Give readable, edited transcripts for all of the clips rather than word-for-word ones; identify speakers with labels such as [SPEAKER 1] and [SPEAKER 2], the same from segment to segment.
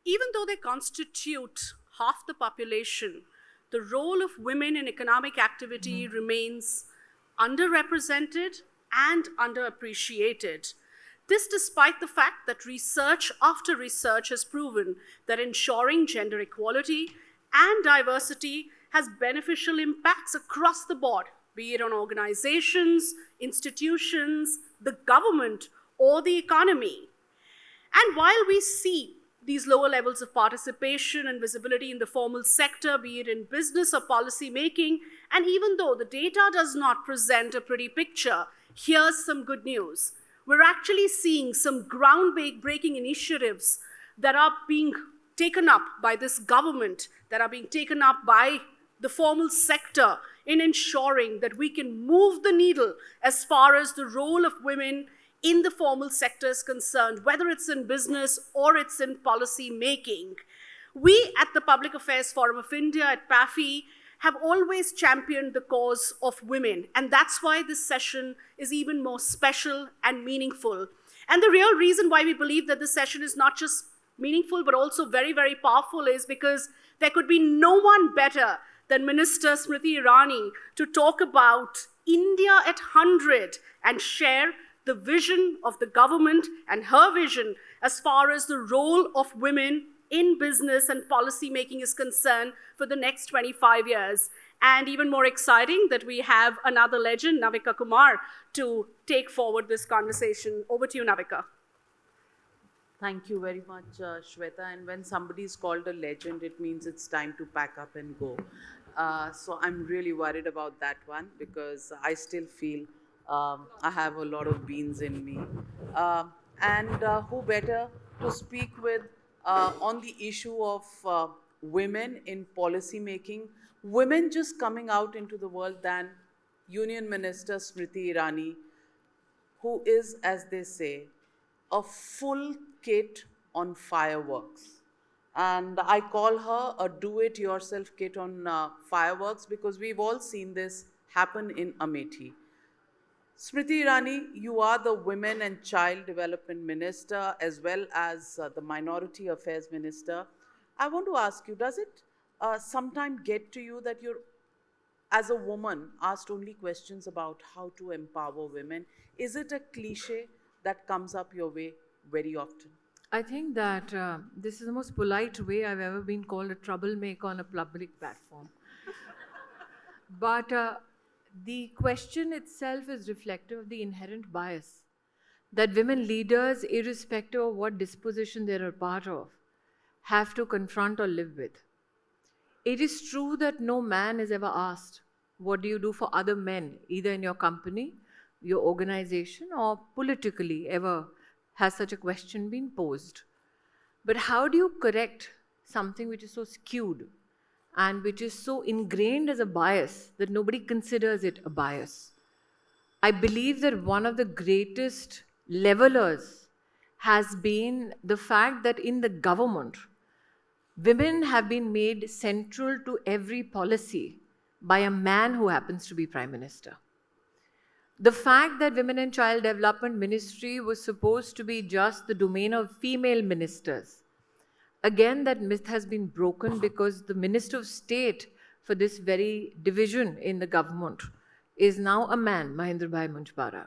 [SPEAKER 1] Even though they constitute half the population, the role of women in economic activity remains underrepresented and underappreciated. This despite the fact that research after research has proven that ensuring gender equality and diversity has beneficial impacts across the board, be it on organizations, institutions, the government, or the economy. And while we see these lower levels of participation and visibility in the formal sector, be it in business or policy making, and even though the data does not present a pretty picture, here's some good news. We're actually seeing some groundbreaking initiatives that are being taken up by this government, that are being taken up by the formal sector in ensuring that we can move the needle as far as the role of women in the formal sector is concerned, whether it's in business or it's in policy making. We at the Public Affairs Forum of India at PAFI have always championed the cause of women, and that's why this session is even more special and meaningful. And the real reason why we believe that this session is not just meaningful but also very, very powerful is because there could be no one better than Minister Smriti Irani to talk about India at 100 and share the vision of the government and her vision as far as the role of women in business and policy making is concerned for the next 25 years. And even more exciting that we have another legend, Navika Kumar, to take forward this conversation. Over to you, Navika.
[SPEAKER 2] Thank you very much, Shweta. And when somebody is called a legend, it means it's time to pack up and go. So I'm really worried about that one because I still feel I have a lot of beans in me. And who better to speak with on the issue of women in policy making, women just coming out into the world than Union Minister Smriti Irani, who is, as they say, a full kit on fireworks. And I call her a do-it-yourself kit on fireworks because we've all seen this happen in Amethi. Smriti Irani, you are the Women and Child Development Minister as well as the Minority Affairs Minister. I want to ask you, does it sometime get to you that you're, as a woman, asked only questions about how to empower women? Is it a cliche that comes up your way very often?
[SPEAKER 3] I think that this is the most polite way I've ever been called a troublemaker on a public platform. But the question itself is reflective of the inherent bias that women leaders, irrespective of what disposition they're a part of, have to confront or live with. It is true that no man is ever asked, what do you do for other men, either in your company, your organization, or politically ever has such a question been posed. But how do you correct something which is so skewed and which is so ingrained as a bias that nobody considers it a bias? I believe that one of the greatest levelers has been the fact that in the government, women have been made central to every policy by a man who happens to be Prime Minister. The fact that Women and Child Development Ministry was supposed to be just the domain of female ministers, again, that myth has been broken because the Minister of State for this very division in the government is now a man, Mahendra Bhai Munjpara.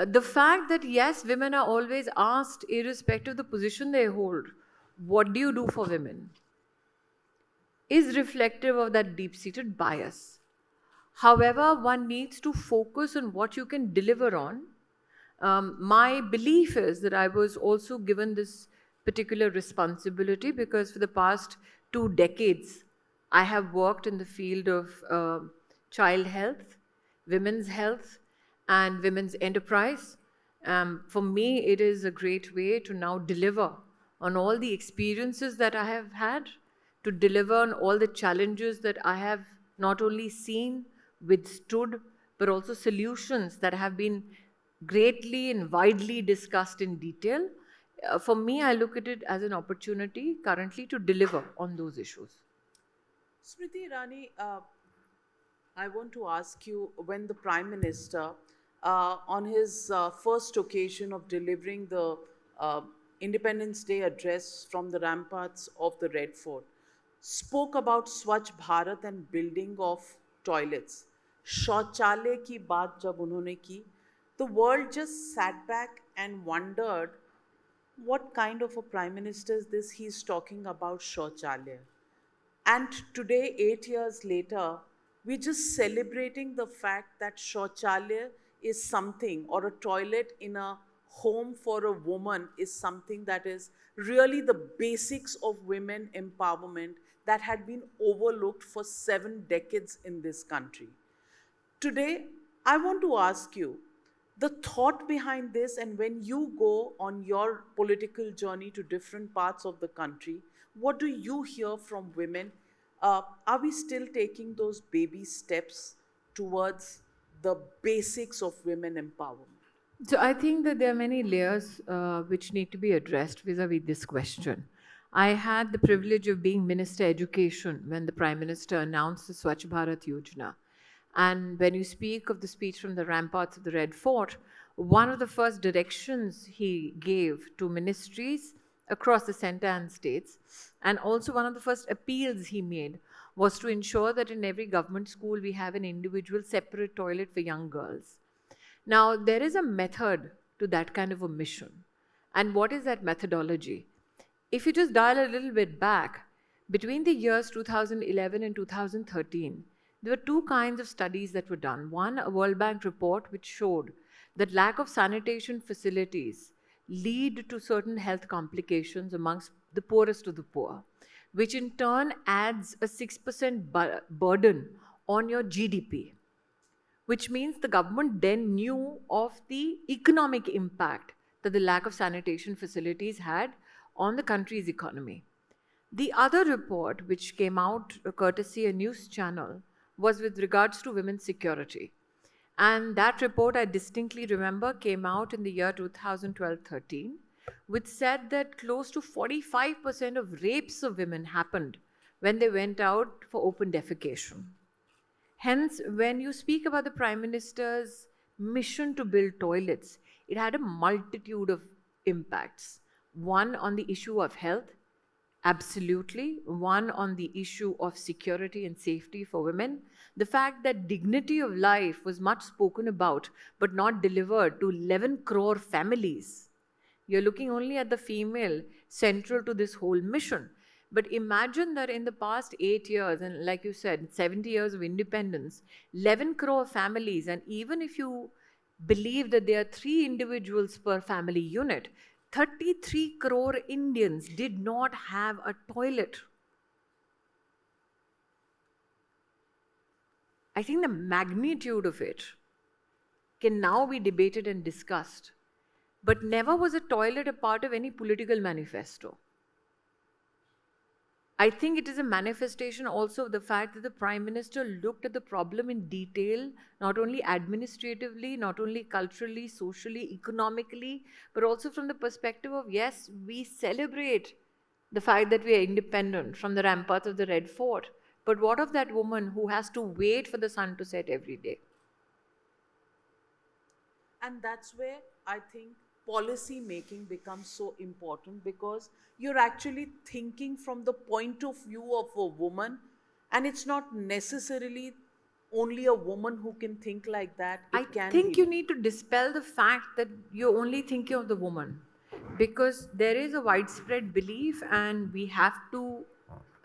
[SPEAKER 3] The fact that, yes, women are always asked, irrespective of the position they hold, what do you do for women, is reflective of that deep-seated bias. However, one needs to focus on what you can deliver on. My belief is that I was also given this particular responsibility because for the past 2 decades, I have worked in the field of child health, women's health, and women's enterprise. For me, it is a great way to now deliver on all the experiences that I have had, to deliver on all the challenges that I have not only seen, withstood, but also solutions that have been greatly and widely discussed in detail. For me, I look at it as an opportunity currently to deliver on those issues.
[SPEAKER 2] Smriti Irani, I want to ask you, when the Prime Minister, on his first occasion of delivering the Independence Day address from the ramparts of the Red Fort spoke about Swachh Bharat and building of toilets. शौचालय की बात जब उन्होंने की, the world just sat back and wondered what kind of a prime minister is this? He's talking about शौचालय. And today, 8 years later, we're just celebrating the fact that Shauchalaya is something, or a toilet in a home for a woman is something that is really the basics of women empowerment that had been overlooked for 7 decades in this country. Today, I want to ask you the thought behind this, and when you go on your political journey to different parts of the country, what do you hear from women? Are we still taking those baby steps towards the basics of women empowerment?
[SPEAKER 3] So I think that there are many layers which need to be addressed vis-a-vis this question. I had the privilege of being Minister Education when the Prime Minister announced the Swachh Bharat Yojana. And when you speak of the speech from the ramparts of the Red Fort, one of the first directions he gave to ministries across the center and states, and also one of the first appeals he made, was to ensure that in every government school we have an individual separate toilet for young girls. Now, there is a method to that kind of a mission. And what is that methodology? If you just dial a little bit back, between the years 2011 and 2013, there were two kinds of studies that were done. One, a World Bank report which showed that lack of sanitation facilities lead to certain health complications amongst the poorest of the poor, which in turn adds a 6% burden on your GDP, which means the government then knew of the economic impact that the lack of sanitation facilities had on the country's economy. The other report, which came out courtesy a news channel, was with regards to women's security. And that report, I distinctly remember, came out in the year 2012-13, which said that close to 45% of rapes of women happened when they went out for open defecation. Hence, when you speak about the Prime Minister's mission to build toilets, it had a multitude of impacts. One on the issue of health, absolutely. One on the issue of security and safety for women. The fact that dignity of life was much spoken about but not delivered to 11 crore families. You're looking only at the female central to this whole mission. But imagine that in the past 8 years, and like you said, 70 years of independence, 11 crore families, and even if you believe that there are 3 individuals per family unit, 33 crore Indians did not have a toilet. I think the magnitude of it can now be debated and discussed, but never was a toilet a part of any political manifesto. I think it is a manifestation also of the fact that the Prime Minister looked at the problem in detail, not only administratively, not only culturally, socially, economically, but also from the perspective of, yes, we celebrate the fact that we are independent from the ramparts of the Red Fort. But what of that woman who has to wait for the sun to set every day?
[SPEAKER 2] And that's where I think policy making becomes so important, because you're actually thinking from the point of view of a woman, and it's not necessarily only a woman who can think like that.
[SPEAKER 3] I think you need to dispel the fact that you're only thinking of the woman, because there is a widespread belief, and we have to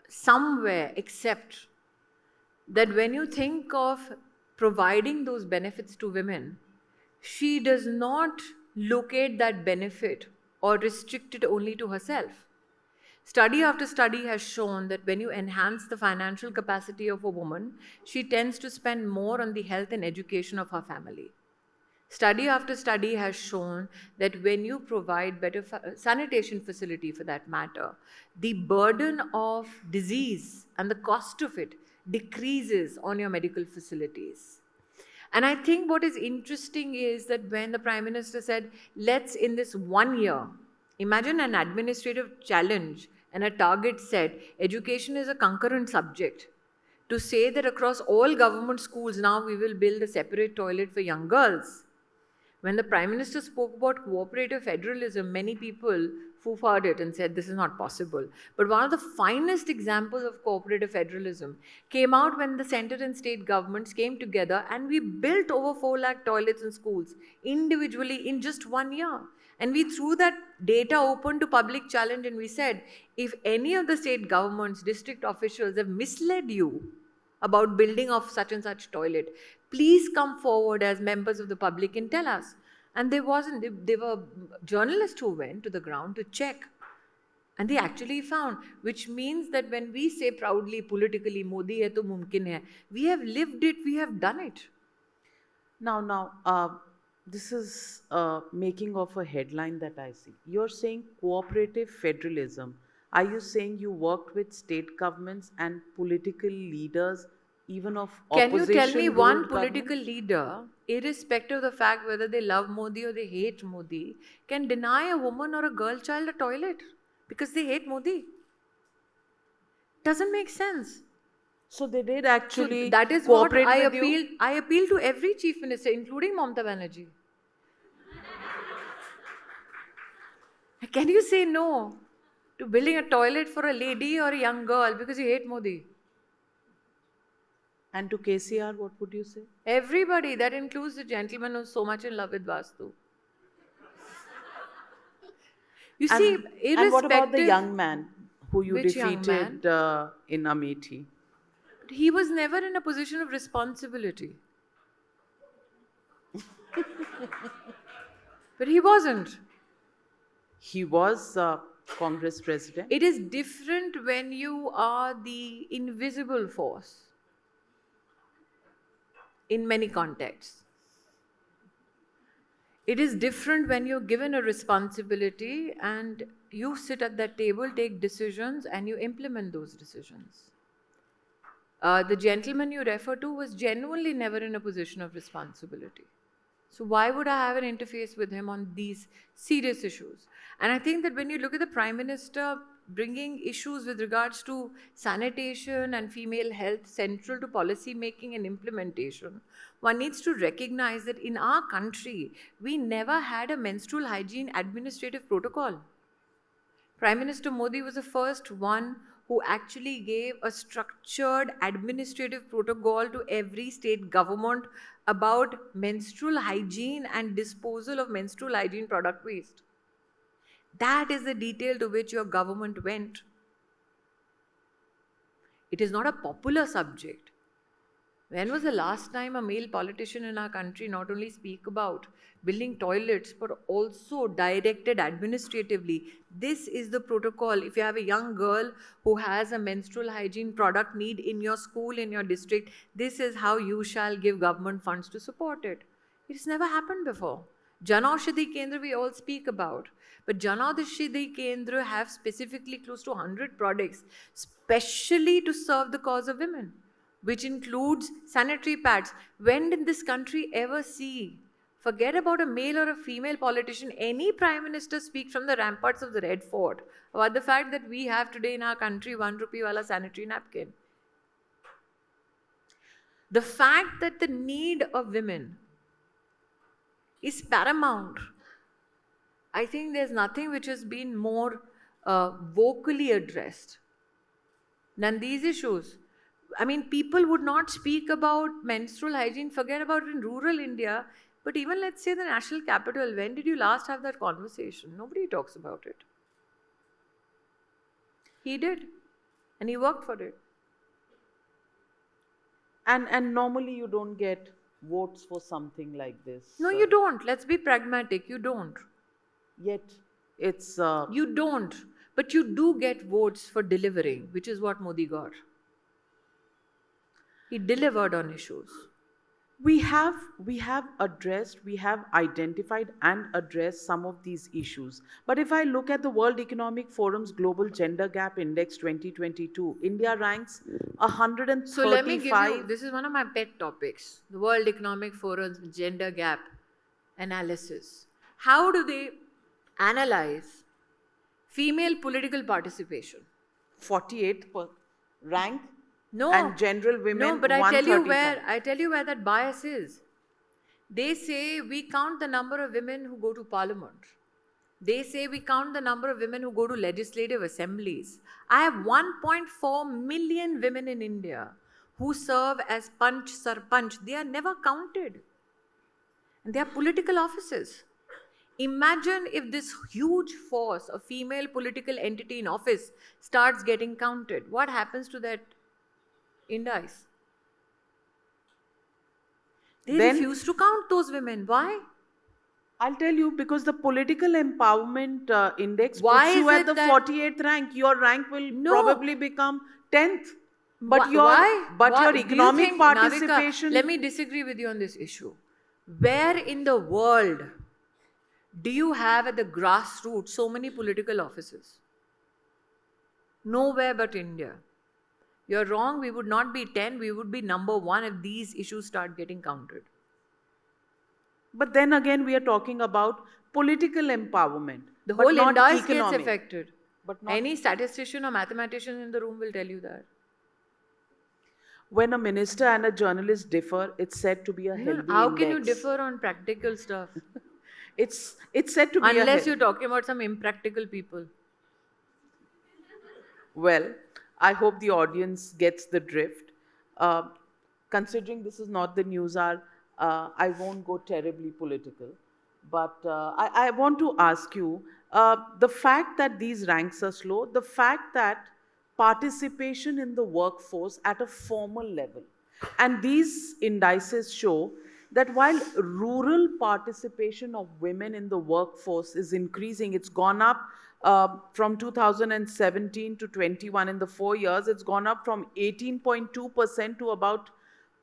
[SPEAKER 3] somewhere accept that when you think of providing those benefits to women, she does not locate that benefit or restrict it only to herself. Study after study has shown that when you enhance the financial capacity of a woman, she tends to spend more on the health and education of her family. Study after study has shown that when you provide better sanitation facility, for that matter, the burden of disease and the cost of it decreases on your medical facilities. And I think what is interesting is that when the Prime Minister said, let's in this 1 year, imagine an administrative challenge and a target set, education is a concurrent subject. To say that across all government schools now we will build a separate toilet for young girls. When the Prime Minister spoke about cooperative federalism, many people foo-fooed it and said this is not possible. But one of the finest examples of cooperative federalism came out when the center and state governments came together and we built over 4 lakh toilets in schools individually in just 1 year. And we threw that data open to public challenge and we said, if any of the state governments, district officials have misled you about building of such and such toilet, please come forward as members of the public and tell us. And there wasn't, there were journalists who went to the ground to check. And they actually found, which means that when we say proudly, politically, Modi hai to mumkin hai, we have lived it, we have done it.
[SPEAKER 2] Now, this is making of a headline that I see. You're saying cooperative federalism. Are you saying you worked with state governments and political leaders, even of
[SPEAKER 3] Can you
[SPEAKER 2] opposition?
[SPEAKER 3] tell me one
[SPEAKER 2] ruled
[SPEAKER 3] political
[SPEAKER 2] governments?
[SPEAKER 3] leader, irrespective of the fact whether they love Modi or they hate Modi, can deny a woman or a girl child a toilet because they hate Modi? Doesn't make sense.
[SPEAKER 2] So they did actually
[SPEAKER 3] So that is what
[SPEAKER 2] cooperate
[SPEAKER 3] I
[SPEAKER 2] with you?
[SPEAKER 3] appeal to every chief minister, including Mamata Banerjee. Can you say no to building a toilet for a lady or a young girl because you hate Modi?
[SPEAKER 2] And to KCR, what would you say?
[SPEAKER 3] Everybody, that includes the gentleman who's so much in love with Vastu. You see,
[SPEAKER 2] And what about the
[SPEAKER 3] irrespective-
[SPEAKER 2] young man who you
[SPEAKER 3] Which young
[SPEAKER 2] defeated in Amethi?
[SPEAKER 3] He was never in a position of responsibility. But he wasn't.
[SPEAKER 2] He was Congress president.
[SPEAKER 3] It is different when you are the invisible force in many contexts. It is different when you're given a responsibility and you sit at that table, take decisions, and you implement those decisions. The gentleman you refer to was genuinely never in a position of responsibility. So why would I have an interface with him on these serious issues? And I think that when you look at the Prime Minister bringing issues with regards to sanitation and female health central to policy making and implementation, one needs to recognize that in our country, we never had a menstrual hygiene administrative protocol. Prime Minister Modi was the first one who actually gave a structured administrative protocol to every state government about menstrual hygiene and disposal of menstrual hygiene product waste. That is the detail to which your government went. It is not a popular subject. When was the last time a male politician in our country not only speak about building toilets but also directed administratively? This is the protocol. If you have a young girl who has a menstrual hygiene product need in your school, in your district, this is how you shall give government funds to support it. It's never happened before. Jan Aushadhi Kendra we all speak about. But Jan Aushadhi Kendra have specifically close to 100 products, specially to serve the cause of women, which includes sanitary pads. When did this country ever see, forget about a male or a female politician, any prime minister speak from the ramparts of the Red Fort about the fact that we have today in our country 1 rupee wala sanitary napkin? The fact that the need of women is paramount. I think there's nothing which has been more vocally addressed than these issues. I mean, people would not speak about menstrual hygiene, forget about it in rural India, but even let's say the national capital, when did you last have that conversation? Nobody talks about it. He did, and he worked for it.
[SPEAKER 2] And normally you don't get votes for something like this.
[SPEAKER 3] No, you don't. Let's be pragmatic. You don't.
[SPEAKER 2] Yet it's...
[SPEAKER 3] You don't. But you do get votes for delivering, which is what Modi got. He delivered on issues.
[SPEAKER 2] We have identified and addressed some of these issues. But if I look at the World Economic Forum's Global Gender Gap Index 2022, India ranks 135.
[SPEAKER 3] So let me give you, this is one of my pet topics, the World Economic Forum's gender gap analysis. How do they analyze female political participation?
[SPEAKER 2] 48th rank.
[SPEAKER 3] No.
[SPEAKER 2] And general women.
[SPEAKER 3] No, but I tell you where that bias is. They say we count the number of women who go to parliament. They say we count the number of women who go to legislative assemblies. I have 1.4 million women in India who serve as Panch Sarpanch. They are never counted. And they are political offices. Imagine if this huge force, a female political entity in office, starts getting counted. What happens to that indice? They
[SPEAKER 2] Then-
[SPEAKER 3] refuse to count those women. Why?
[SPEAKER 2] I'll tell you, because the political empowerment index
[SPEAKER 3] Why
[SPEAKER 2] puts you
[SPEAKER 3] is
[SPEAKER 2] at
[SPEAKER 3] it
[SPEAKER 2] the
[SPEAKER 3] that-
[SPEAKER 2] 48th rank. Your rank will
[SPEAKER 3] No.
[SPEAKER 2] probably become 10th. But
[SPEAKER 3] Why-
[SPEAKER 2] your
[SPEAKER 3] why?
[SPEAKER 2] but
[SPEAKER 3] Why?
[SPEAKER 2] your
[SPEAKER 3] Do you
[SPEAKER 2] economic
[SPEAKER 3] think, Navika,
[SPEAKER 2] participation.
[SPEAKER 3] let me disagree with you on this issue. Where in the world do you have at the grassroots so many political offices? Nowhere but India. You're wrong. We would not be 10. We would be number 1 if these issues start getting counted.
[SPEAKER 2] But then again, we are talking about political empowerment.
[SPEAKER 3] The
[SPEAKER 2] but
[SPEAKER 3] whole
[SPEAKER 2] not
[SPEAKER 3] indice
[SPEAKER 2] economic.
[SPEAKER 3] gets affected.
[SPEAKER 2] But not
[SPEAKER 3] Any statistician or mathematician in the room will tell you that.
[SPEAKER 2] when a minister and a journalist differ, it's said to be a healthy
[SPEAKER 3] How can you
[SPEAKER 2] index.
[SPEAKER 3] differ on practical stuff?
[SPEAKER 2] It's said to be
[SPEAKER 3] Unless
[SPEAKER 2] a
[SPEAKER 3] you're talking about some impractical people.
[SPEAKER 2] Well, I hope the audience gets the drift. Considering this is not the news hour, I won't go terribly political. But I want to ask you, the fact that these ranks are slow, the fact that participation in the workforce at a formal level, and these indices show that while rural participation of women in the workforce is increasing, it's gone up from 2017 to 21 in the 4 years, it's gone up from 18.2% to about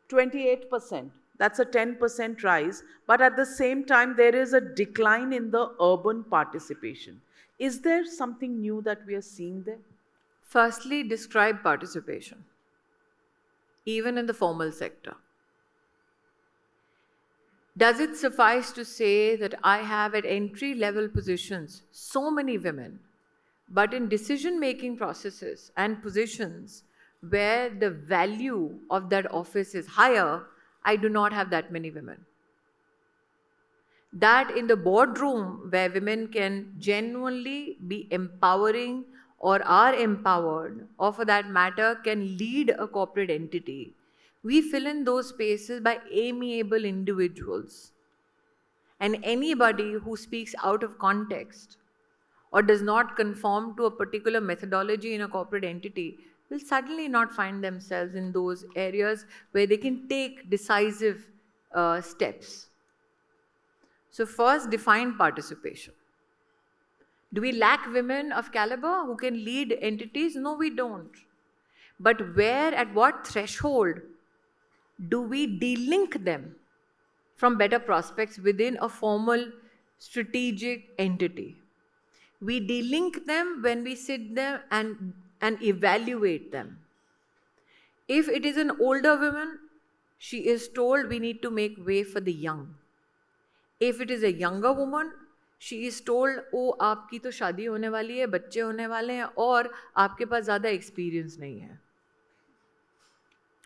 [SPEAKER 2] 28%. That's a 10% rise. But at the same time, there is a decline in the urban participation. Is there something new that we are seeing there?
[SPEAKER 3] Firstly, describe participation, even in the formal sector. Does it suffice to say that I have at entry level positions so many women, but in decision making processes and positions where the value of that office is higher, I do not have that many women? That in the boardroom where women can genuinely be empowering or are empowered, or for that matter, can lead a corporate entity, we fill in those spaces by amiable individuals. And anybody who speaks out of context or does not conform to a particular methodology in a corporate entity will suddenly not find themselves in those areas where they can take decisive steps. So first, define participation. Do we lack women of caliber who can lead entities? No, we don't. But where, at what threshold do we delink them from better prospects within a formal strategic entity? We delink them when we sit there and evaluate them. If it is an older woman, she is told we need to make way for the young. If it is a younger woman, she is told, oh, आपकी तो शादी होने वाली है, बच्चे होने वाले हैं और आपके पास ज़्यादा experience नहीं है.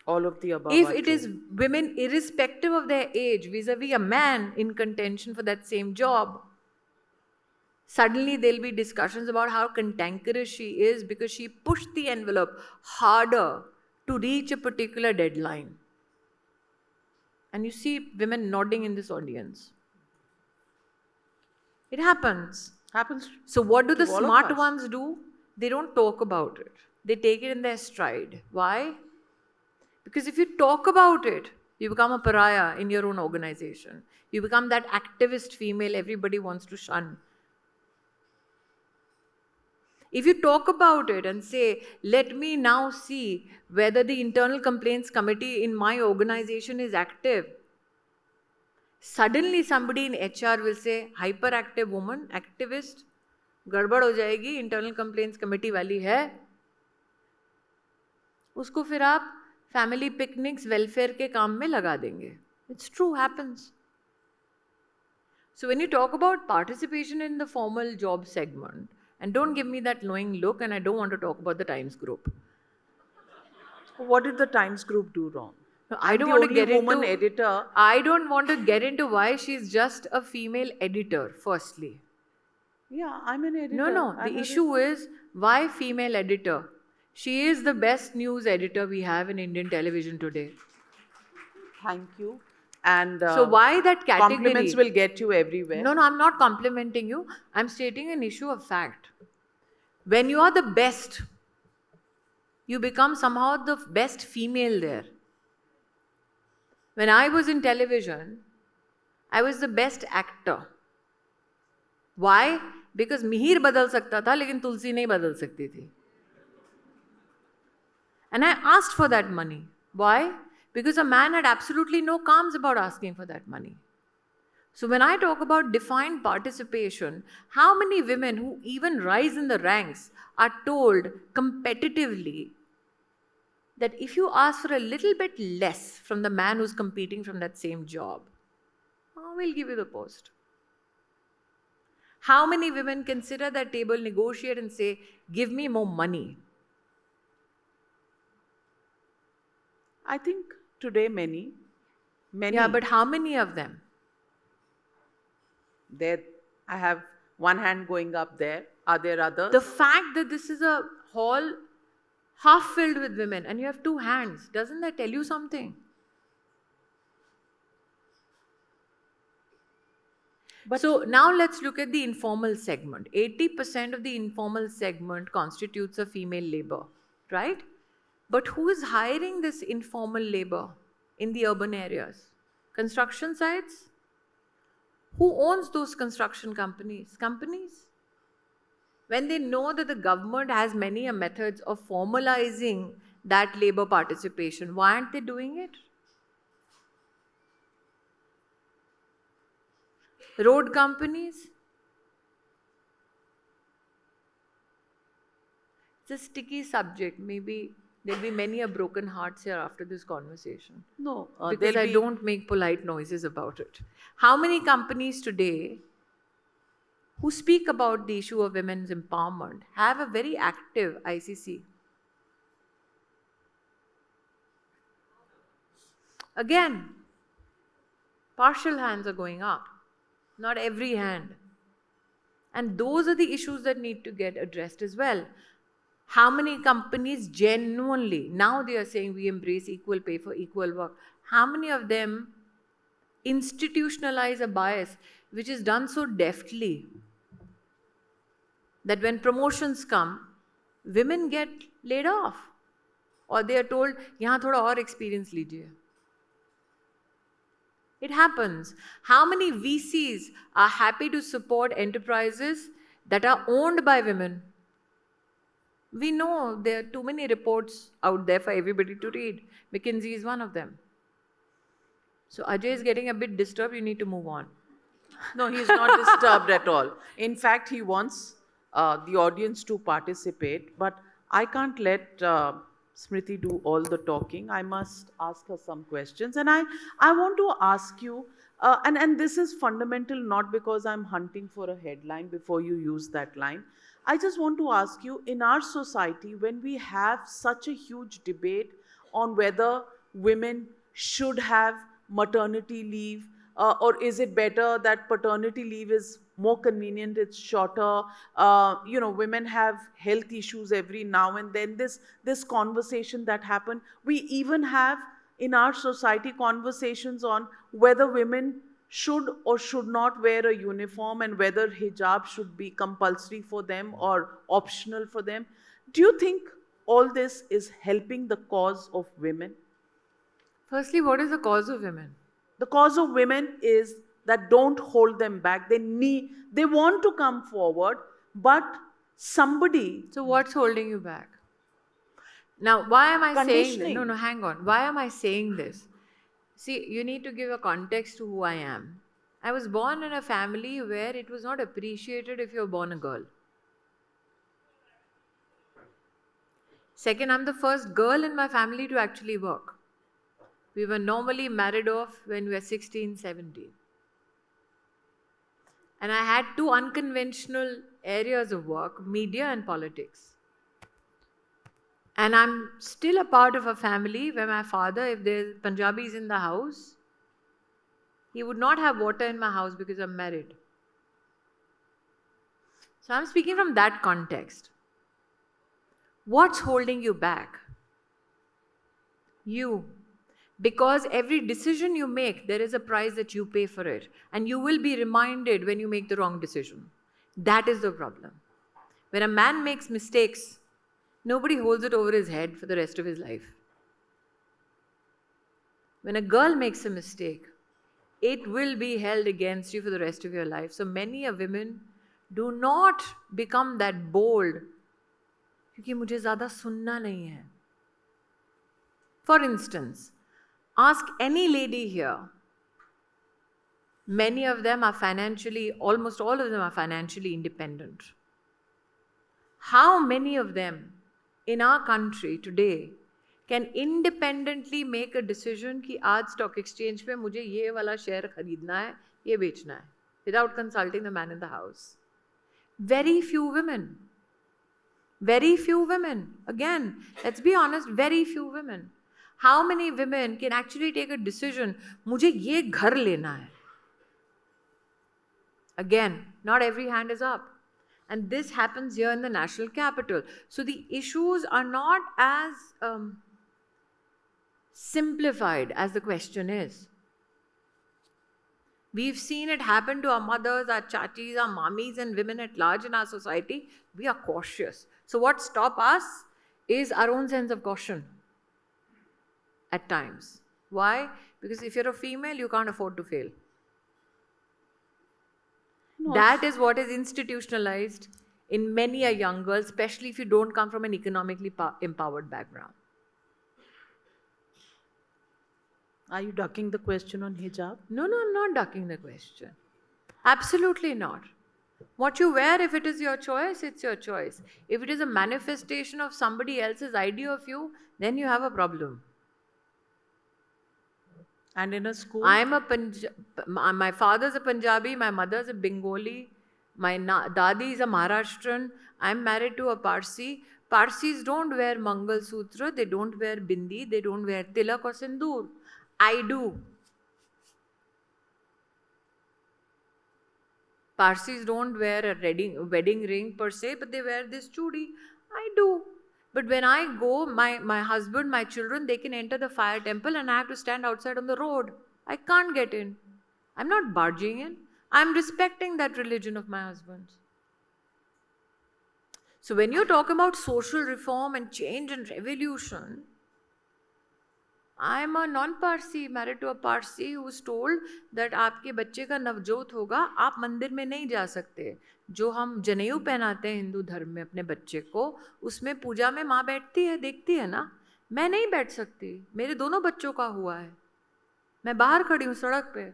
[SPEAKER 2] All of the above.
[SPEAKER 3] If
[SPEAKER 2] are
[SPEAKER 3] it
[SPEAKER 2] true.
[SPEAKER 3] is women, irrespective of their age, vis-a-vis a man in contention for that same job, suddenly there'll be discussions about how cantankerous she is because she pushed the envelope harder to reach a particular deadline. And you see women nodding in this audience. It happens.
[SPEAKER 2] Happens.
[SPEAKER 3] So what do the
[SPEAKER 2] to all of
[SPEAKER 3] smart
[SPEAKER 2] us.
[SPEAKER 3] ones do? They don't talk about it. They take it in their stride. Why? Because if you talk about it, you become a pariah in your own organization. You become that activist female everybody wants to shun. If you talk about it and say, let me now see whether the internal complaints committee in my organization is active, suddenly somebody in HR will say, hyperactive woman, activist, गड़बड़ हो जाएगी, internal complaints committee वाली है. उसको फिर आप family picnics, welfare के काम में लगा देंगे. It's true, happens. So when you talk about participation in the formal job segment, and don't give me that knowing look, and I don't want to talk about the Times Group.
[SPEAKER 2] What did the Times Group do wrong?
[SPEAKER 3] No, I
[SPEAKER 2] I'm
[SPEAKER 3] don't
[SPEAKER 2] the
[SPEAKER 3] want to
[SPEAKER 2] only
[SPEAKER 3] get
[SPEAKER 2] woman
[SPEAKER 3] into.
[SPEAKER 2] editor.
[SPEAKER 3] I don't want to get into why she's just a female editor. Firstly,
[SPEAKER 2] Yeah, I'm an editor.
[SPEAKER 3] No.
[SPEAKER 2] I'm
[SPEAKER 3] The
[SPEAKER 2] a
[SPEAKER 3] issue
[SPEAKER 2] reporter.
[SPEAKER 3] is, why female editor? She is the best news editor we have in Indian television today.
[SPEAKER 2] Thank you. And
[SPEAKER 3] So why that
[SPEAKER 2] compliments
[SPEAKER 3] category?
[SPEAKER 2] will get you everywhere.
[SPEAKER 3] No, I'm not complimenting you. I'm stating an issue of fact. When you are the best, you become somehow the best female there. When I was in television, I was the best actor. Why? Because Mihir बदल सकता था लेकिन तुलसी नहीं बदल सकती थी. And I asked for that money. Why? Because a man had absolutely no qualms about asking for that money. So when I talk about defined participation, how many women who even rise in the ranks are told competitively that if you ask for a little bit less from the man who's competing from that same job, we'll give you the post. How many women can sit at that table, negotiate, and say, give me more money?
[SPEAKER 2] I think today many.
[SPEAKER 3] Yeah, but how many of them?
[SPEAKER 2] There, I have one hand going up there. Are there others?
[SPEAKER 3] The fact that this is a hall half filled with women and you have two hands, doesn't that tell you something?
[SPEAKER 2] But
[SPEAKER 3] so now let's look at the informal segment. 80% of the informal segment constitutes a female labor, right? But who is hiring this informal labor in the urban areas? Construction sites? Who owns those construction companies? Companies. When they know that the government has many methods of formalizing that labor participation, why aren't they doing it? Road companies? It's a sticky subject. Maybe there'll be many a broken hearts here after this conversation.
[SPEAKER 2] No,
[SPEAKER 3] because I don't make polite noises about it. How many companies today who speak about the issue of women's empowerment have a very active ICC? Again, partial hands are going up, not every hand. And those are the issues that need to get addressed as well. How many companies genuinely, now they are saying we embrace equal pay for equal work. How many of them institutionalize a bias which is done so deftly that when promotions come, women get laid off? Or they are told, yahan thoda aur experience lijiye. It happens. How many VCs are happy to support enterprises that are owned by women? We know there are too many reports out there for everybody to read. McKinsey is one of them. So Ajay is getting a bit disturbed. You need to move on.
[SPEAKER 2] No, he's not disturbed at all. In fact, he wants the audience to participate, but I can't let Smriti do all the talking. I must ask her some questions. And I want to ask you, and this is fundamental not because I'm hunting for a headline before you use that line. I just want to ask you, in our society, when we have such a huge debate on whether women should have maternity leave, or is it better that paternity leave is more convenient, it's shorter, women have health issues every now and then, this conversation that happen. We even have in our society conversations on whether women should or should not wear a uniform and whether hijab should be compulsory for them or optional for them. Do you think all this is helping the cause of women?
[SPEAKER 3] Firstly, what is the cause of women?
[SPEAKER 2] The cause of women is that don't hold them back. They want to come forward, but somebody.
[SPEAKER 3] So what's holding you back? Now, why am I saying this?
[SPEAKER 2] Conditioning.
[SPEAKER 3] No, hang on. Why am I saying this? See, you need to give a context to who I am. I was born in a family where it was not appreciated if you're born a girl. Second, I'm the first girl in my family to actually work. We were normally married off when we were 16, 17. And I had two unconventional areas of work, media and politics. And I'm still a part of a family where my father, if there's Punjabis in the house, he would not have water in my house because I'm married. So I'm speaking from that context. What's holding you back? You. Because every decision you make, there is a price that you pay for it. And you will be reminded when you make the wrong decision. That is the problem. When a man makes mistakes, nobody holds it over his head for the rest of his life. When a girl makes a mistake, it will be held against you for the rest of your life. So many of women do not become that bold क्योंकि मुझे ज़्यादा सुनना नहीं है. For instance, ask any lady here. Many of them are financially, almost all of them are financially independent. How many of them in our country today can independently make a decision कि आज stock exchange पे मुझे ये वाला share खरीदना है, ये बेचना है, without consulting the man in the house? Very few women. Very few women. Again, let's be honest, very few women. How many women can actually take a decision, मुझे ये घर लेना है? Again, not every hand is up. And this happens here in the national capital. So the issues are not as simplified as the question is. We've seen it happen to our mothers, our chachis, our mommies, and women at large in our society. We are cautious. So what stops us is our own sense of caution at times. Why? Because if you're a female, you can't afford to fail. No. That is what is institutionalized in many a young girl, especially if you don't come from an economically empowered background.
[SPEAKER 2] Are you ducking the question on hijab?
[SPEAKER 3] No, I'm not ducking the question. Absolutely not. What you wear, if it is your choice, it's your choice. If it is a manifestation of somebody else's idea of you, then you have a problem.
[SPEAKER 2] And in a school?
[SPEAKER 3] My father's a Punjabi, my mother's a Bengali, my dadi is a Maharashtrian, I'm married to a Parsi. Parsis don't wear Mangal Sutra, they don't wear bindi, they don't wear tilak or sindoor. I do. Parsis don't wear a wedding ring per se, but they wear this chudi. I do. But when I go, my husband, my children, they can enter the fire temple and I have to stand outside on the road. I can't get in. I'm not barging in. I'm respecting that religion of my husband's. So when you talk about social reform and change and revolution, I'm a non-Parsi, married to a Parsi who was told that आपके बच्चे का नवजोत होगा, आप मंदिर में नहीं जा सकते. जो हम जनेऊ पहनाते हैं हिंदू धर्म में अपने बच्चे को, उसमें पूजा में माँ बैठती है, देखती है ना. मैं नहीं बैठ सकती. मेरे दोनों बच्चों का हुआ है. मैं बाहर खड़ी हूँ सड़क पे.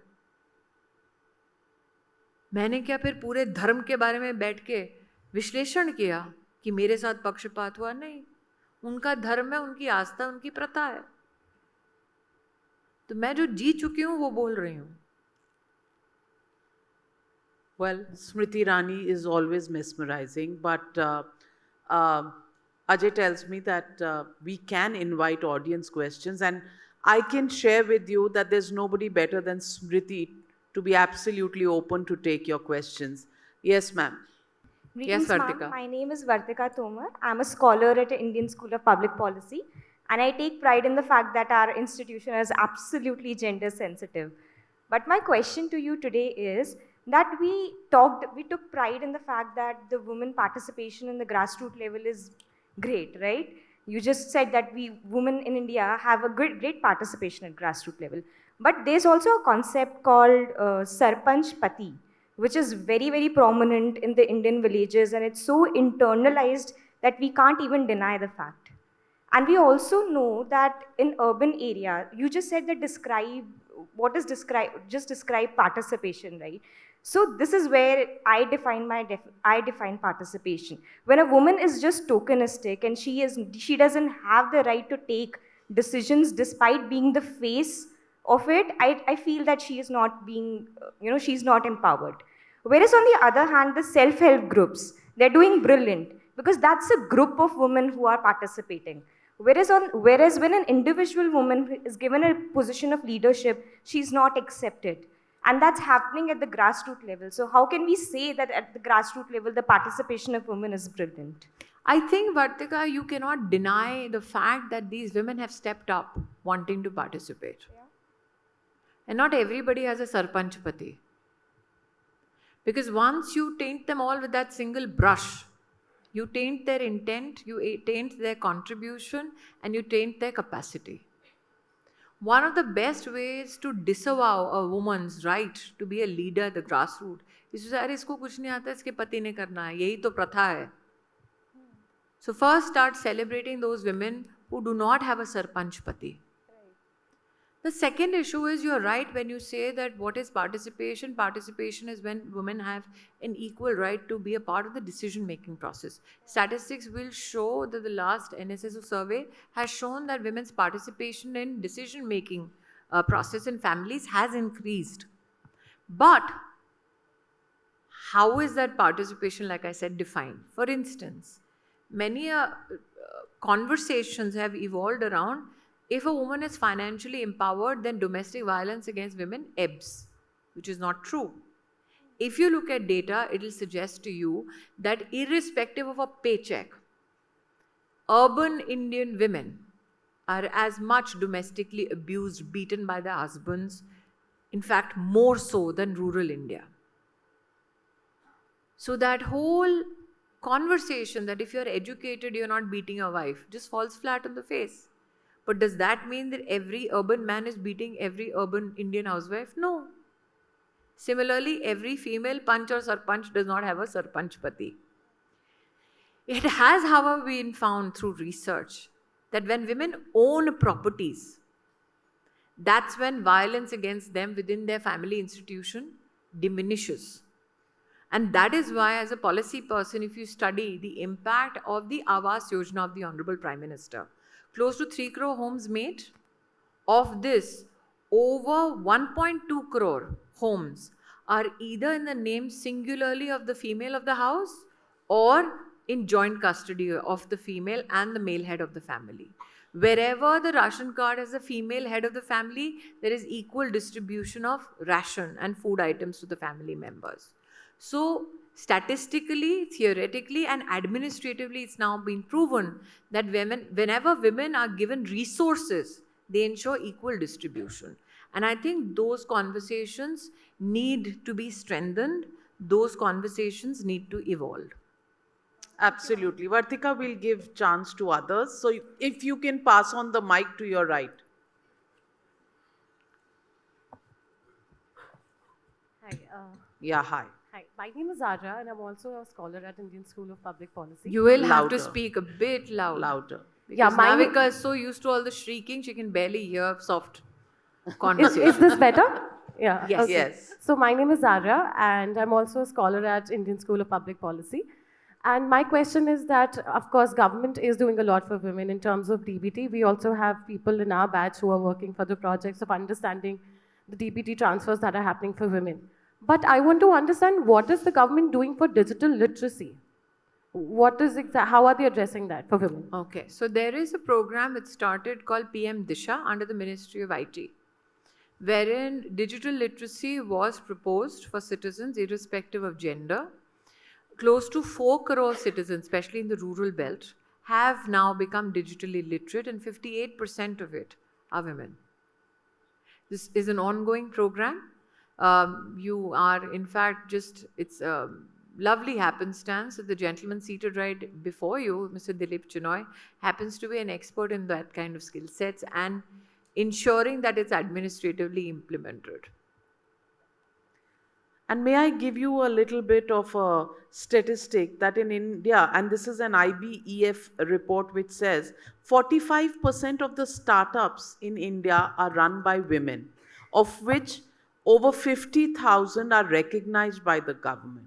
[SPEAKER 3] मैंने क्या फिर पूरे धर्म के बारे में बैठ के विश्लेषण किया कि मेरे साथ पक्षपात हुआ? नहीं. उनका धर्म है, उनकी आस्था, उनकी प्रथा है. तो मैं जो जी चुकी हूँ वो बोल रही हूँ.
[SPEAKER 2] Well, Smriti Rani is always mesmerizing, but Ajay tells me that we can invite audience questions, and I can share with you that there's nobody better than Smriti to be absolutely open to take your questions. Yes, ma'am.
[SPEAKER 3] Yes, Vartika.
[SPEAKER 4] My name is Vartika Tomar. I'm a scholar at the Indian School of Public Policy, and I take pride in the fact that our institution is absolutely gender sensitive. But my question to you today is that we took pride in the fact that the women participation in the grassroots level is great, right? You just said that we women in India have a great participation at grassroots level. But there's also a concept called Sarpanch Pati, which is very, very prominent in the Indian villages, and it's so internalized that we can't even deny the fact. And we also know that in urban area, you just said that describe participation, right? So this is where I define participation. When a woman is just tokenistic and she doesn't have the right to take decisions despite being the face of it, I feel that she is not being, she's not empowered. Whereas on the other hand, the self-help groups, they're doing brilliant because that's a group of women who are participating. Whereas when an individual woman is given a position of leadership, she's not accepted. And that's happening at the grassroots level. So how can we say that at the grassroots level, the participation of women is brilliant?
[SPEAKER 3] I think, Vartika, you cannot deny the fact that these women have stepped up wanting to participate.
[SPEAKER 4] Yeah.
[SPEAKER 3] And not everybody has a sarpanchpati. Because once you taint them all with that single brush, you taint their intent, you taint their contribution, and you taint their capacity. One of the best ways to disavow a woman's right to be a leader at the grassroots is to say, अरे इसको कुछ नहीं आता, इसके पति ने करना है, यही तो प्रथा है. So first start celebrating those women who do not have a sarpanch pati. The second issue is you're right when you say that what is participation? Participation is when women have an equal right to be a part of the decision-making process. Statistics will show that the last NSSO survey has shown that women's participation in decision-making process in families has increased. But how is that participation, like I said, defined? For instance, many conversations have evolved around if a woman is financially empowered, then domestic violence against women ebbs, which is not true. If you look at data, it will suggest to you that irrespective of a paycheck, urban Indian women are as much domestically abused, beaten by their husbands, in fact, more so than rural India. So that whole conversation that if you're educated, you're not beating your wife, just falls flat on the face. But does that mean that every urban man is beating every urban Indian housewife? No. Similarly, every female panch or sarpanch does not have a sarpanch pati. It has, however, been found through research that when women own properties, that's when violence against them within their family institution diminishes. And that is why, as a policy person, if you study the impact of the Awas Yojana of the Honorable Prime Minister, close to 3 crore homes made. Of this, over 1.2 crore homes are either in the name singularly of the female of the house or in joint custody of the female and the male head of the family. Wherever the ration card has a female head of the family, there is equal distribution of ration and food items to the family members. So, statistically, theoretically, and administratively, it's now been proven that whenever women are given resources, they ensure equal distribution. And I think those conversations need to be strengthened. Those conversations need to evolve.
[SPEAKER 2] Absolutely. Vartika will give chance to others. So if you can pass on the mic to your right.
[SPEAKER 5] Hi.
[SPEAKER 2] Yeah, hi.
[SPEAKER 5] Hi. My name is Arya, and I'm also a scholar at Indian School of Public Policy.
[SPEAKER 3] You will have
[SPEAKER 2] Louder.
[SPEAKER 3] to speak a bit
[SPEAKER 2] Louder.
[SPEAKER 3] Because
[SPEAKER 5] my
[SPEAKER 3] Navika is so used to all the shrieking, she can barely hear soft
[SPEAKER 5] Is
[SPEAKER 3] conversation.
[SPEAKER 5] this better? Yeah.
[SPEAKER 3] Yes.
[SPEAKER 5] Okay.
[SPEAKER 2] Yes.
[SPEAKER 5] So my name is Arya, and I'm also a scholar at Indian School of Public Policy. And my question is that, of course, government is doing a lot for women in terms of DBT. We also have people in our batch who are working for the projects of understanding the DBT transfers that are happening for women. But I want to understand, what is the government doing for digital literacy? How are they addressing that for women?
[SPEAKER 3] Okay, so there is a program that started called PM Disha under the Ministry of IT, wherein digital literacy was proposed for citizens irrespective of gender. Close to 4 crore citizens, especially in the rural belt, have now become digitally literate, and 58% of it are women. This is an ongoing program. You are, in fact, it's a lovely happenstance that the gentleman seated right before you, Mr. Dilip Chinoy, happens to be an expert in that kind of skill sets and ensuring that it's administratively implemented.
[SPEAKER 2] And may I give you a little bit of a statistic that in India, and this is an IBEF report which says 45% of the startups in India are run by women, of which over 50,000 are recognized by the government.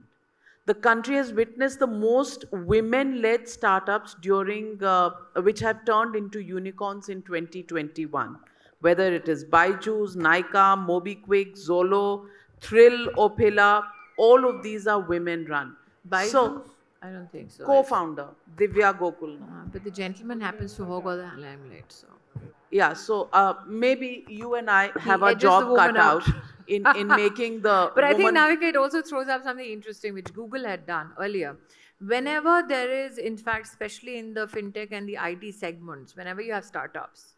[SPEAKER 2] The country has witnessed the most women-led startups which have turned into unicorns in 2021. Whether it is Byju's, Nykaa, MobiKwik, Zolo, Thrill, Opila, all of these are women-run.
[SPEAKER 3] So, I don't think so.
[SPEAKER 2] Co-founder, Divya Gokul.
[SPEAKER 3] But the gentleman happens to hog all the limelight, so.
[SPEAKER 2] Yeah, so maybe you and I have a
[SPEAKER 3] edges the
[SPEAKER 2] job
[SPEAKER 3] woman
[SPEAKER 2] cut out. in making the
[SPEAKER 3] But I think,
[SPEAKER 2] woman.
[SPEAKER 3] Navika, it also throws up something interesting which Google had done earlier. Whenever there is, in fact, especially in the fintech and the IT segments, whenever you have startups,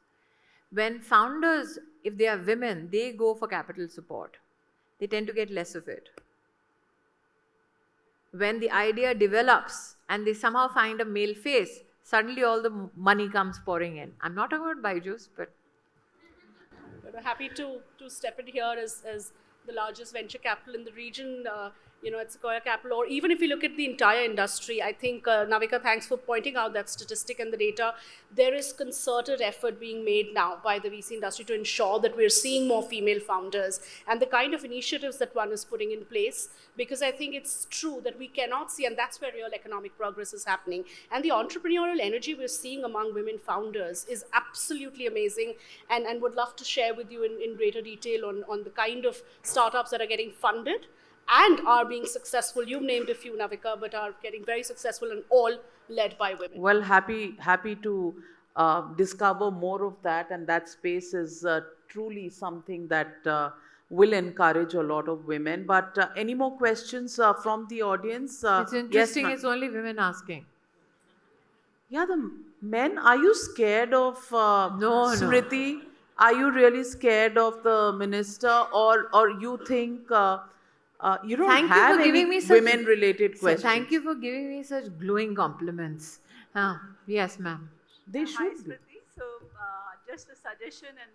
[SPEAKER 3] when founders, if they are women, they go for capital support, they tend to get less of it. When the idea develops and they somehow find a male face, suddenly all the money comes pouring in. I'm not talking about Byju's, but
[SPEAKER 1] Happy to step in here as the largest venture capital in the region, at Sequoia Capital, or even if you look at the entire industry, I think, Navika, thanks for pointing out that statistic and the data. There is concerted effort being made now by the VC industry to ensure that we're seeing more female founders and the kind of initiatives that one is putting in place, because I think it's true that we cannot see, and that's where real economic progress is happening. And the entrepreneurial energy we're seeing among women founders is absolutely amazing, and would love to share with you in greater detail on the kind of startups that are getting funded and are being successful. You've named a few, Navika, but are getting very successful and all led by women.
[SPEAKER 2] Well, happy to discover more of that, and that space is truly something that will encourage a lot of women. But any more questions from the audience?
[SPEAKER 3] it's interesting,
[SPEAKER 2] yes,
[SPEAKER 3] it's only women asking.
[SPEAKER 2] yeah, the men. Are you scared of
[SPEAKER 3] No.
[SPEAKER 2] Smriti? Are you really scared of the minister, or you think you don't
[SPEAKER 3] Thank you
[SPEAKER 2] have
[SPEAKER 3] for
[SPEAKER 2] any
[SPEAKER 3] giving me such
[SPEAKER 2] women-related questions?
[SPEAKER 3] Thank you for giving me such glowing compliments. Yes, ma'am.
[SPEAKER 2] They
[SPEAKER 6] Hi,
[SPEAKER 2] should be.
[SPEAKER 6] Smriti. So, just a suggestion and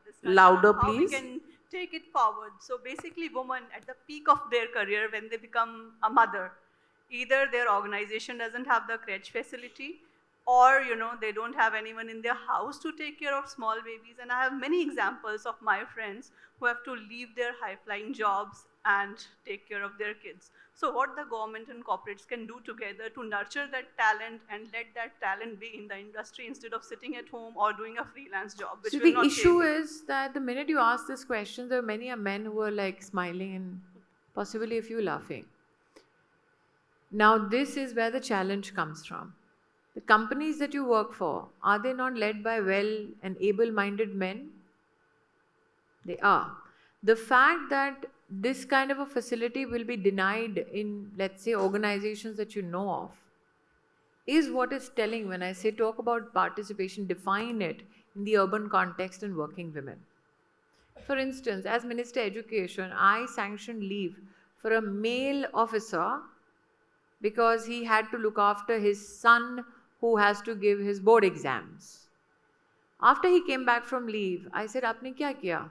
[SPEAKER 6] discussion
[SPEAKER 2] Louder,
[SPEAKER 6] on how we
[SPEAKER 2] please.
[SPEAKER 6] can take it forward. So, basically, women at the peak of their career, when they become a mother, either their organization doesn't have the crèche facility, or they don't have anyone in their house to take care of small babies. And I have many examples of my friends who have to leave their high-flying jobs and take care of their kids. So what the government and corporates can do together to nurture that talent and let that talent be in the industry instead of sitting at home or doing a freelance job, which
[SPEAKER 3] So
[SPEAKER 6] will
[SPEAKER 3] the
[SPEAKER 6] not
[SPEAKER 3] issue
[SPEAKER 6] pay them.
[SPEAKER 3] is that the minute you ask this question, there are many men who are like smiling and possibly a few laughing. Now, this is where the challenge comes from. The companies that you work for, are they not led by well and able-minded men? They are. The fact that this kind of a facility will be denied in, let's say, organizations that you know of, is what is telling when I say talk about participation, define it in the urban context and working women. For instance, as Minister Education, I sanctioned leave for a male officer because he had to look after his son who has to give his board exams. After he came back from leave, I said, आपने क्या किया?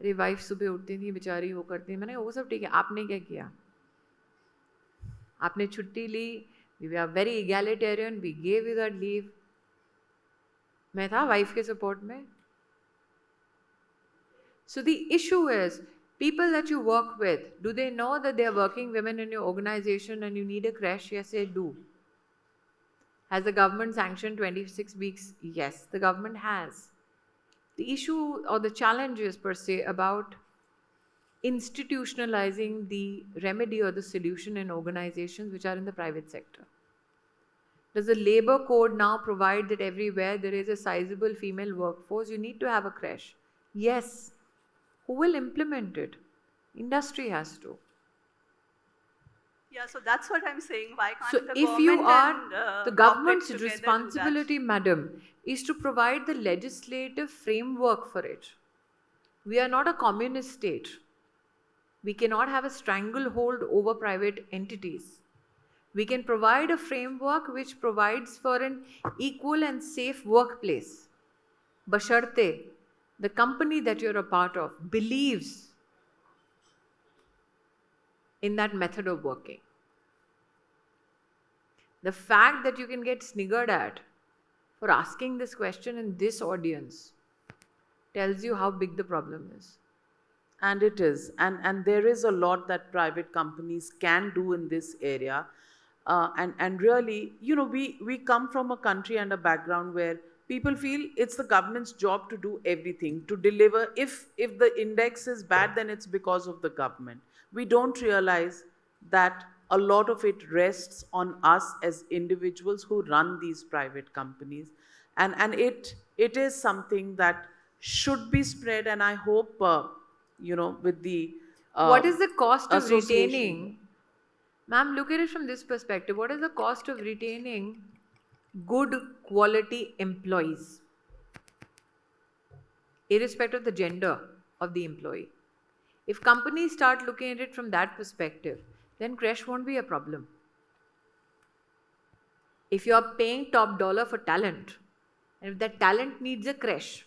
[SPEAKER 3] अरे wife सुबह उठती थी बेचारी, वो करती, मैंने वो सब ठीक है, आपने क्या किया? आपने छुट्टी ली, we are very egalitarian, we gave you that leave. मैं था वाइफ के सपोर्ट में. So the issue is, people that you work with, do they know that they are working women in your organization and you need a crash? Yes, they do. Has the government sanctioned 26 weeks? Yes, the government has. The issue or the challenge is per se about institutionalizing the remedy or the solution in organizations which are in the private sector. Does the labor code now provide that everywhere there is a sizable female workforce, you need to have a crash? Yes. Who will implement it? Industry has to.
[SPEAKER 6] Yeah, so that's what I'm saying. Why can't
[SPEAKER 3] So
[SPEAKER 6] the
[SPEAKER 3] if you
[SPEAKER 6] government
[SPEAKER 3] are,
[SPEAKER 6] and
[SPEAKER 3] the
[SPEAKER 6] corporates
[SPEAKER 3] government's
[SPEAKER 6] together do that?
[SPEAKER 3] responsibility, madam, is to provide the legislative framework for it. We are not a communist state. We cannot have a stranglehold over private entities. We can provide a framework which provides for an equal and safe workplace. Basharte, the company that you're a part of believes in that method of working. The fact that you can get sniggered at for asking this question in this audience tells you how big the problem is.
[SPEAKER 2] And it is. And there is a lot that private companies can do in this area. And really, we come from a country and a background where people feel it's the government's job to do everything, to deliver. If the index is bad, then it's because of the government. We don't realize that a lot of it rests on us as individuals who run these private companies. And it is something that should be spread, and I hope with the
[SPEAKER 3] What is the cost of
[SPEAKER 2] association.
[SPEAKER 3] retaining? Ma'am, look at it from this perspective. What is the cost of retaining good quality employees, irrespective of the gender of the employee? If companies start looking at it from that perspective, then creche won't be a problem. If you are paying top dollar for talent, and if that talent needs a creche,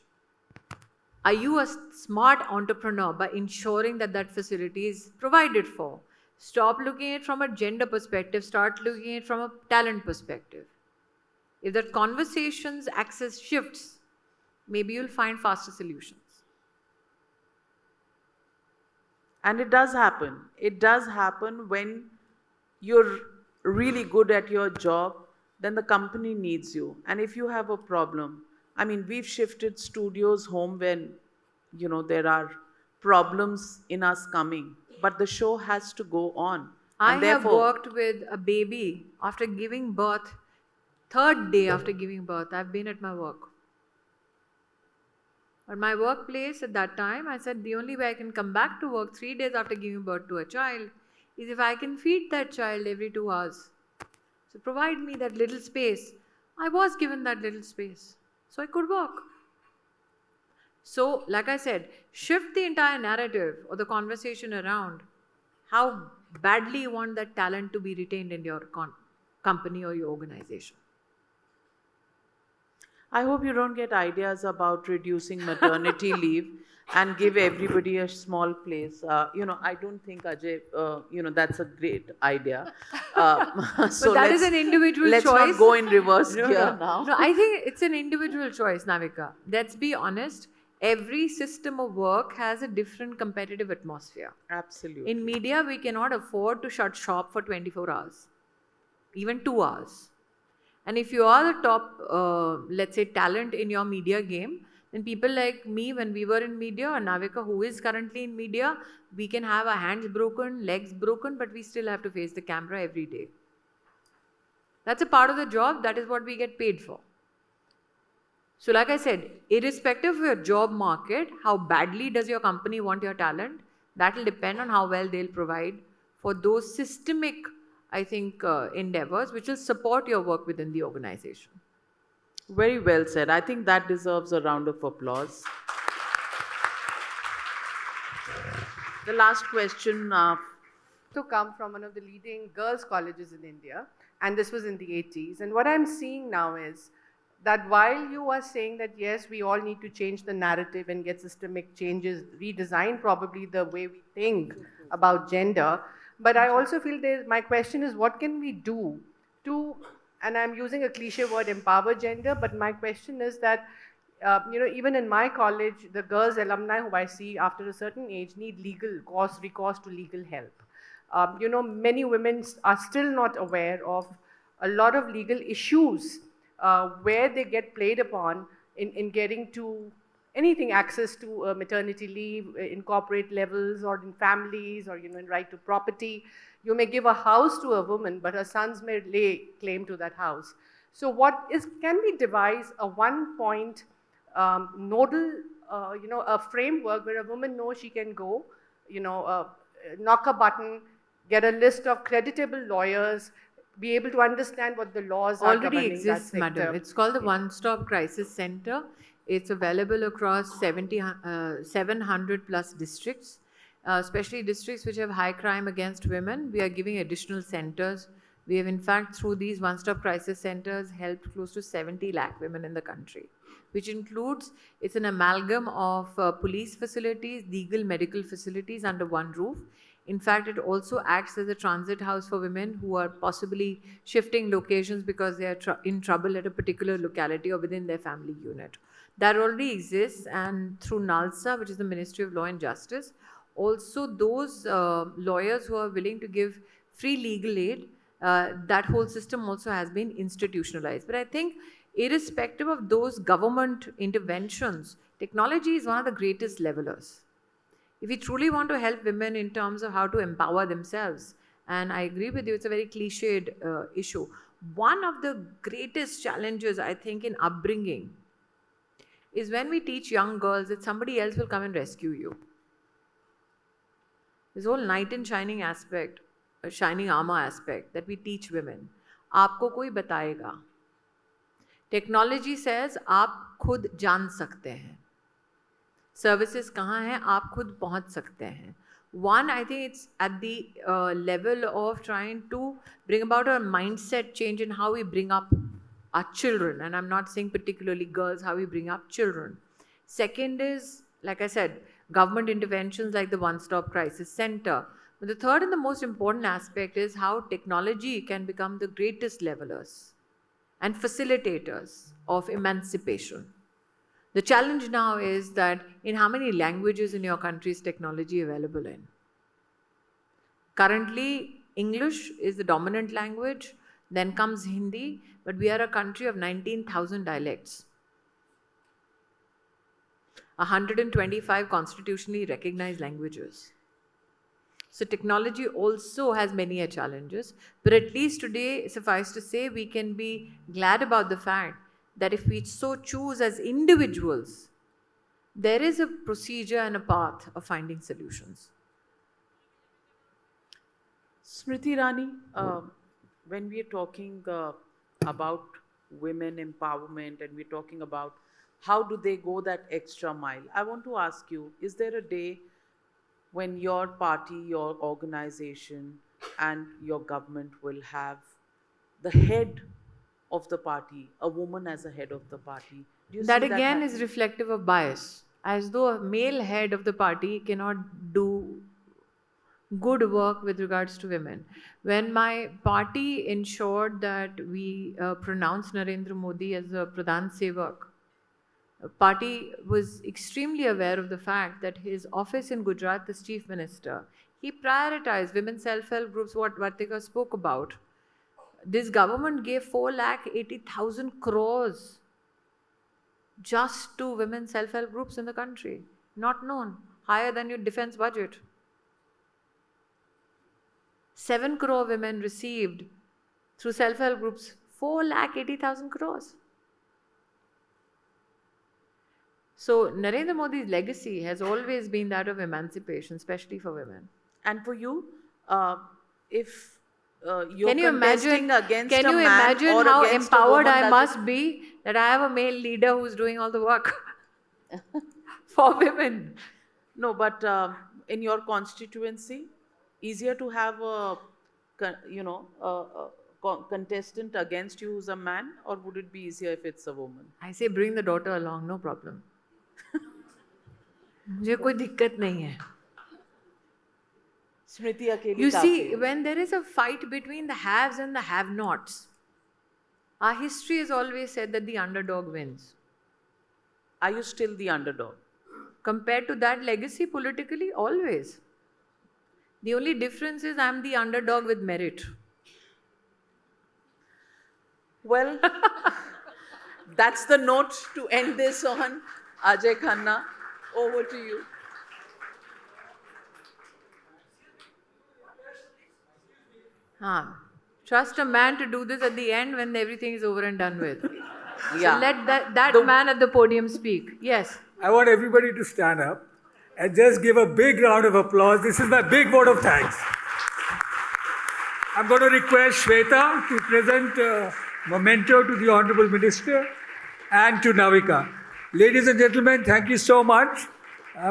[SPEAKER 3] are you a smart entrepreneur by ensuring that that facility is provided for? Stop looking at it from a gender perspective, start looking at it from a talent perspective. If that conversation's axis shifts, maybe you'll find faster solutions.
[SPEAKER 2] And it does happen. It does happen when you're really good at your job, then the company needs you. And if you have a problem, I mean, we've shifted studios home when, there are problems in us coming, but the show has to go on.
[SPEAKER 3] I
[SPEAKER 2] And
[SPEAKER 3] have
[SPEAKER 2] therefore,
[SPEAKER 3] worked with a baby after giving birth, third day after giving birth, I've been at my work. At my workplace at that time, I said the only way I can come back to work 3 days after giving birth to a child is if I can feed that child every 2 hours. So provide me that little space. I was given that little space, so I could work. So, like I said, shift the entire narrative or the conversation around how badly you want that talent to be retained in your company or your organization.
[SPEAKER 2] I hope you don't get ideas about reducing maternity leave and give everybody a small place. I don't think, Ajay, that's a great idea. So
[SPEAKER 3] But that is an individual
[SPEAKER 2] let's
[SPEAKER 3] choice.
[SPEAKER 2] not go in reverse
[SPEAKER 3] No,
[SPEAKER 2] gear
[SPEAKER 3] no.
[SPEAKER 2] now.
[SPEAKER 3] No, I think it's an individual choice, Navika. Let's be honest. Every system of work has a different competitive atmosphere.
[SPEAKER 2] Absolutely.
[SPEAKER 3] In media, we cannot afford to shut shop for 24 hours, even 2 hours. And if you are the top, let's say, talent in your media game, then people like me, when we were in media, or Navika, who is currently in media, we can have our hands broken, legs broken, but we still have to face the camera every day. That's a part of the job. That is what we get paid for. So like I said, irrespective of your job market, how badly does your company want your talent, that will depend on how well they'll provide for those systemic, I think, endeavors which will support your work within the organization.
[SPEAKER 2] Very well said. I think that deserves a round of applause. The last question.
[SPEAKER 7] To come from one of the leading girls' colleges in India, and this was in the 80s. And what I'm seeing now is that while you are saying that yes, we all need to change the narrative and get systemic changes, redesign probably the way we think about gender, but I also feel my question is, what can we do to, and I'm using a cliche word, empower gender, but my question is that, even in my college, the girls alumni who I see after a certain age need recourse to legal help. Many women are still not aware of a lot of legal issues where they get played upon in getting to anything, access to maternity leave in corporate levels or in families or, in right to property. You may give a house to a woman, but her sons may lay claim to that house. So can we devise a one-point nodal, a framework where a woman knows she can go, knock a button, get a list of creditable lawyers, be able to understand what the laws are
[SPEAKER 3] Already
[SPEAKER 7] governing
[SPEAKER 3] exists,
[SPEAKER 7] that sector.
[SPEAKER 3] madam. It's called the One Stop Crisis Center. It's available across 700 plus districts, especially districts which have high crime against women. We are giving additional centers. We have, in fact, through these One Stop Crisis Centers, helped close to 70 lakh women in the country, which includes, it's an amalgam of police facilities, legal medical facilities under one roof. In fact, it also acts as a transit house for women who are possibly shifting locations because they are in trouble at a particular locality or within their family unit. That already exists, and through NALSA, which is the Ministry of Law and Justice, also those lawyers who are willing to give free legal aid, that whole system also has been institutionalized. But I think irrespective of those government interventions, technology is one of the greatest levelers. If we truly want to help women in terms of how to empower themselves, and I agree with you, it's a very cliched issue. One of the greatest challenges, I think, in upbringing is when we teach young girls that somebody else will come and rescue you. this whole knight in shining aspect, shining armor aspect that we teach women, आपको कोई बताएगा. Technology says आप खुद जान सकते हैं. Services कहाँ हैं, आप खुद पहुँच सकते हैं. One, I think it's at the level of trying to bring about a mindset change in how we bring up our children. And I'm not saying particularly girls, how we bring up children. Second is, like I said, government interventions like the One-Stop Crisis Center. But the third and the most important aspect is how technology can become the greatest levelers and facilitators of emancipation. The challenge now is that in how many languages in your country is technology available in? Currently, English is the dominant language, then comes Hindi, but we are a country of 19,000 dialects. 125 constitutionally recognized languages. So technology also has many challenges, but at least today, suffice to say, we can be glad about the fact that if we so choose as individuals, there is a procedure and a path of finding solutions.
[SPEAKER 2] Smriti Rani, when we are talking about women empowerment and we're talking about how do they go that extra mile, I want to ask you, is there a day when your party, your organization and your government will have the head of the party, a woman as a head of the party? Do you
[SPEAKER 3] That
[SPEAKER 2] see
[SPEAKER 3] again
[SPEAKER 2] that
[SPEAKER 3] is reflective of bias, as though a male head of the party cannot do good work with regards to women. When my party ensured that we pronounced Narendra Modi as a Pradhan Sevak, the party was extremely aware of the fact that his office in Gujarat as Chief Minister, he prioritized women's self-help groups, what Vartika spoke about. This government gave 4,80,000 crores just to women's self-help groups in the country. Not known. Higher than your defense budget. 7 crore women received through self-help groups 4,80,000 crores. So Narendra Modi's legacy has always been that of emancipation, especially for women.
[SPEAKER 2] And for you, if you're
[SPEAKER 3] Can you imagine,
[SPEAKER 2] against
[SPEAKER 3] can
[SPEAKER 2] a
[SPEAKER 3] you
[SPEAKER 2] man
[SPEAKER 3] imagine
[SPEAKER 2] or
[SPEAKER 3] how
[SPEAKER 2] against a
[SPEAKER 3] empowered
[SPEAKER 2] woman,
[SPEAKER 3] I
[SPEAKER 2] does
[SPEAKER 3] must be that I have a male leader who's doing all the work for women?
[SPEAKER 2] No, but in your constituency, easier to have a contestant against you who's a man, or would it be easier if it's a woman?
[SPEAKER 3] I say bring the daughter along, no problem. मुझे कोई दिक्कत नहीं है.
[SPEAKER 2] Smriti अकेली
[SPEAKER 3] You
[SPEAKER 2] काफी
[SPEAKER 3] see,
[SPEAKER 2] है.
[SPEAKER 3] when there is a fight between the haves and the have-nots, our history has always said that the underdog wins.
[SPEAKER 2] Are you still the underdog?
[SPEAKER 3] Compared to that legacy politically, always. The only difference is I'm the underdog with merit.
[SPEAKER 2] Well, that's the note to end this on. Ajay Khanna, over to you.
[SPEAKER 3] Trust a man to do this at the end when everything is over and done with.
[SPEAKER 2] Yeah.
[SPEAKER 3] So let that man at the podium speak. Yes.
[SPEAKER 8] I want everybody to stand up and just give a big round of applause. This is my big vote of thanks. I'm going to request Shweta to present a memento to the Honorable Minister and to Navika. Ladies and gentlemen, thank you so much.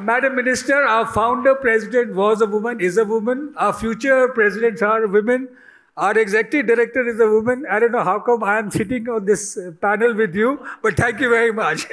[SPEAKER 8] Madam Minister, our founder president was a woman, is a woman. Our future presidents are women. Our executive director is a woman. I don't know how come I am sitting on this panel with you, but thank you very much.